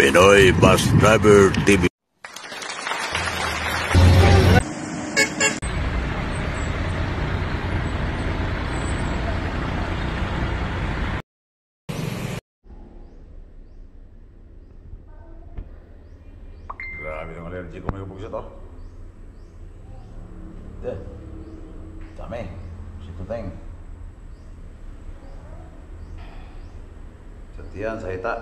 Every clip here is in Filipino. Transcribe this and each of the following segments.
Pinoy Bus Driver TV. Grabe ng allergy ko may bugsit oh. Dami. Sito tayong. Sa tiyan, sa hita.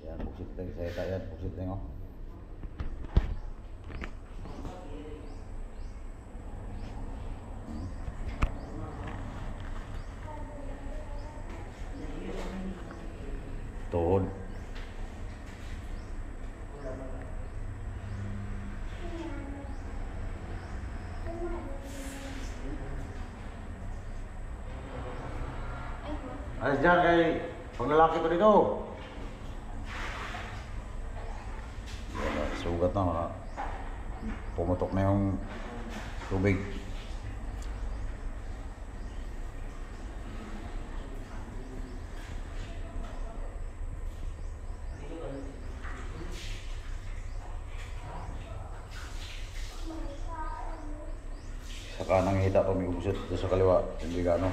Yan, bugsit tayong sa hita yan. Bugsit tayong oh. Tuhod. Ayos dyan kay panglalaki ko dito. Sugat na. Pumutok na yung tubig. Saka nangihita to, may ubusot sa kaliwa, hindi gano.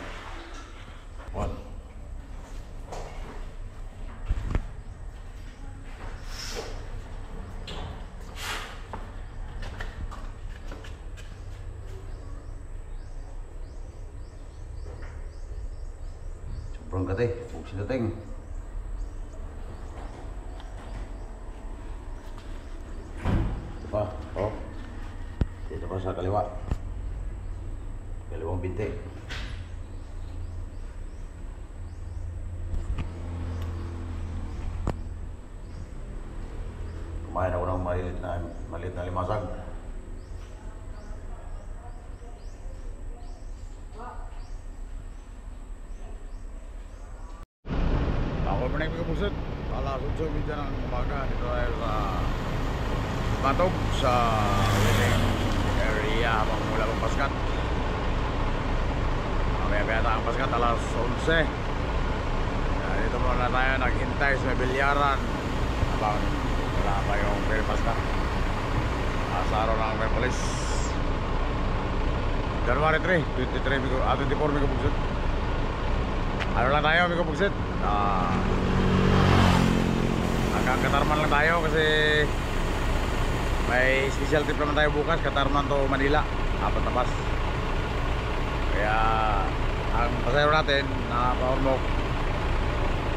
One. Sobrang kate, ubusot na ting. Ito pa, oh. Dito pa sa kaliwa. Dalawang binti. Kumain ako ng maliit na limasag. Ako pa na yung pagkabusot. Alas 8 medya ng umaga. Dito tayo sa Patog sa living area habang mula pang Paskat. Mamaya ang Paskat alas 11. Dito muna tayo naghintay sa Bilyaran habang wala pa yung Fair Paskat. Sa araw ng Merkulis January 3, 24 may kabugsit. Ano lang tayo may kabugsit? Hanggang Katarman lang tayo kasi may special trip naman tayo bukas. Katarman to Manila, 4 na bus. Kaya ang pasayro natin na pa-Ormoc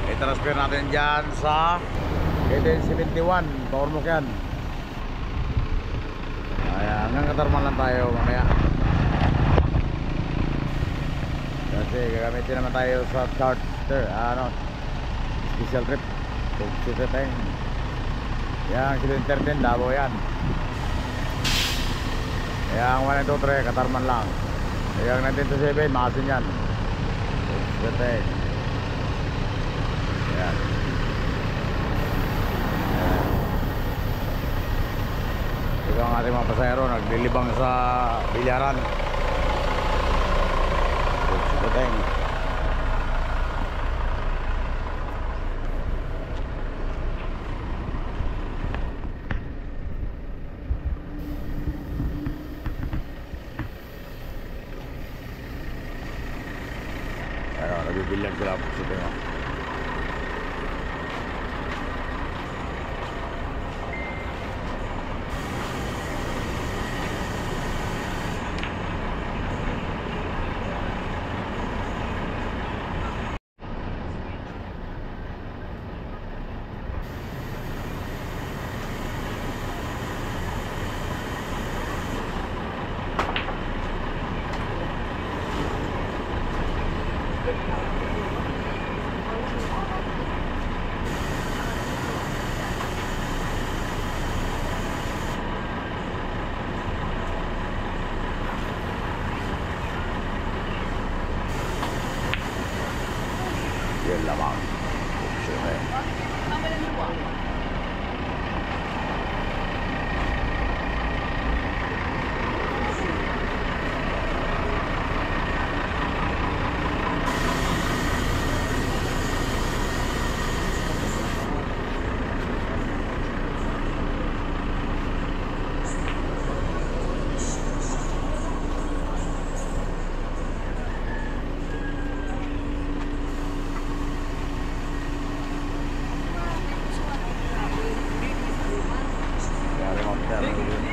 i-transfer natin dyan sa 71 pa-Ormoc yan. Kaya hanggang Katarman lang tayo mamaya kasi gagamitin naman tayo sa charter, special trip. Yan, kilometer 10 Davao yan. Kaya ang 1 and 2, 3 Katarman lang. Kaya ang 19-7 maasin yan. Yan. Ito ang ating mga pasahero naglilibang sa Bilyaran. Buteng. Nabibilang sila po sa tema.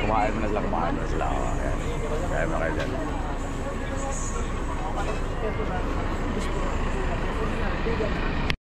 kumain mo na sila, kumain mo na sila. Oh, ayan. Kaya mo kayo dyan. Gusto ko.